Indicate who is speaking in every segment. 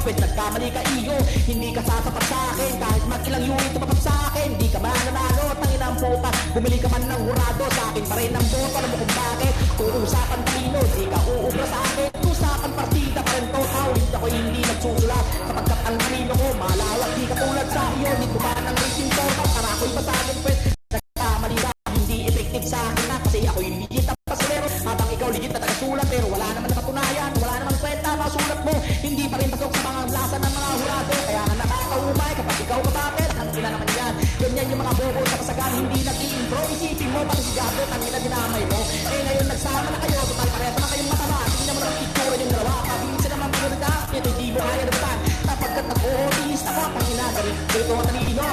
Speaker 1: pwede nagkamali ka iyo. Hindi ka sasapat sa akin, kahit mag-ilang unit tumapat sa akin. Hindi ka mananalo, tangin ang puta. Bumili ka man ng hurado, sa akin pa rin ang boto. Alam mo kung bakit? Kung usapan talino, di ka uubra sa akin. Usapan partida pa rin to, ulit ako hindi nagsusulat. Kapagkat ang talino ko, malawak, di ka tulad sa iyo. Di tumaan ang racing ko, para ako'y basagin pwede. Nagkamali ka, hindi effective sa akin na. Kasi ako'y ligit na pasalero, habang ikaw ligit na tagasulat. Pero wala naman napatunayan, wala naman kwenta, masulat mo. Hindi pa rin pasok sa mga lasa ng mga hurado. Kaya nga nakakaumay kapag ikaw kapapit. Ang ina naman yan, ganyan yung mga bobo sa kasagan. Hindi nag-i-impro, isipin mo pati si Gabo, ang ina dinamay mo. Eh ngayon nagsama na kayo, total pareha na kayong matama. Tingnan mo naman itsura yung dalawa, pabilisan naman pagulita. Ito hindi mo kaya nabutan, kapagkat nag-ootis ako, ang ina galing, ito ang talino.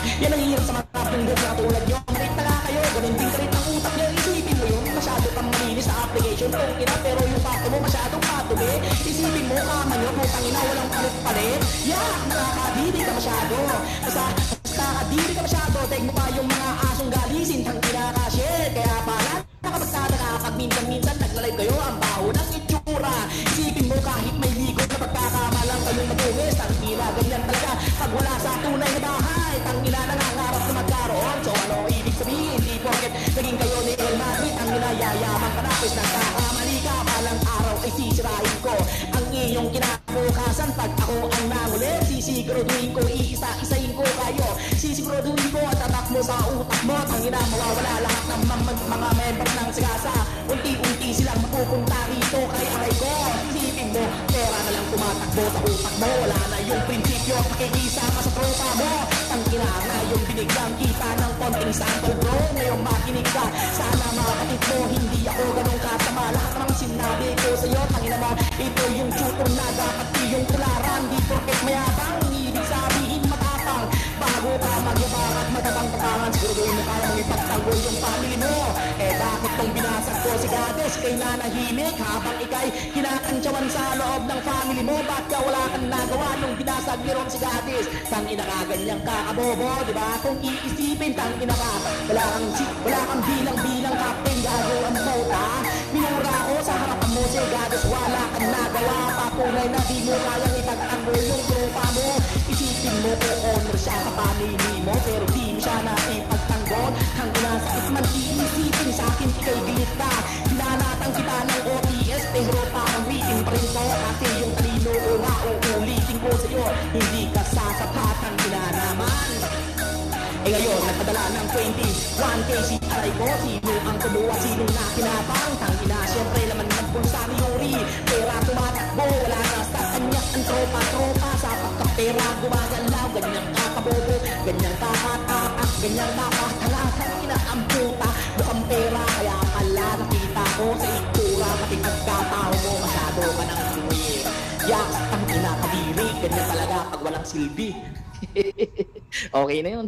Speaker 1: Yan ang hirap sa mga punggok na katulad nyo. Marit na nga kayo, ganun din karit ang utak nyo. Isipin mo yun, masyado kang malinis sa application. Kung ina, pero yung pato mo masyadong patuli. Isipin mo, kama nyo, putang ina, walang palit-palit. Yeah, nakakadiri ka masyado. Basta nakakadiri ka masyado. Take mo pa yung mga asong galisin, tang kinaka-share. Kaya pala, nakapagtataka kapag minsan-minsan naglalive kayo ang baho ng itsura. Isipin mo kahit may ligot na pagkakamalang kayong matungis. Tang ina, ganyan talaga pag wala sa tunay na bahay. Tang ina, nangangarap na magkaroon. So ano ibig sabihin? Hindi porket naging kayo ni El Madrid. Ang inayayaman ka na, pues nagkakamali ka. Balang araw ay sisirain ko ang iyong kinabukasan. Pag ako ang nangulit, sisiguraduhin ko, iisa-isahin ko kayo. Sisiguraduhin ko at tatak mo sa utak mo. Ang ina, mawawala lahat ng mga member ng sigasa. Unti-unti silang mapupunta rito kay aray ko. Isipin mo, pera na lang tumatakbo sa utak mo. Wala na yung prinsipyo, makikisama sa tropa mo. Ang ina na yung binigyang kita ng konting sample bro. Ngayon makinig ka, sana makakapit mo. Hindi ako ganun katama. Lahat ng sinabi ko sa'yo, tangina mo, ito yung tutor na dapat iyong tularan. Di porket mayabang, ibig sabihin matapang. Bago ka magyabang at matabang tapangan, siguraduhin mo kaya mong ipagtanggol yung family mo. Eh bakit nung binasag ko si Gades, kay nanahimik habang ikay kinakantsawan sa loob ng family mo? Ba't ka wala kang nagawa nung binasag ni Ron si Gades? Tang ina ka, ganyan ka kabobo, diba? Kung iisipin, tang ina ka, wala kang bilang-bilang captain, gago ang mota. Minura ko sa harapan mo si Gades, wala kang nagawa. Patunay na di mo kayang ipagtanggol yung tropa mo. Isipin mo kung honor siya sa pamili mo, pero di mo siya na ipagtanggol. Hang inasakit man iisipin sa akin, ikay gilit ka. Hinanatang kita ng OTS, pero parang waiting pa rin ko. Kasi yung talino ko nga, uulitin ko sa'yo, hindi ka sasapatan naman. Eh ngayon, nagpadala ng 21k si aray ko. Sino ang kumuha, sino na kinabang? Tangina, syempre naman ng pulsa ni Yuri. Pera tumatakbo, wala na sa kanya ang tropa-tropa. Sa pagkapera, gumagalaw, ganyan ka kabobo, ganyan ka katakas, ganyan ka katala. Tangina ang puta, mukhang pera. Kaya pala nakita ko sa itura, pati pagkatao mo, masyado ka ng suwi. Yak, tangina kadiri, ganyan talaga pag walang silbi. Okay na yun.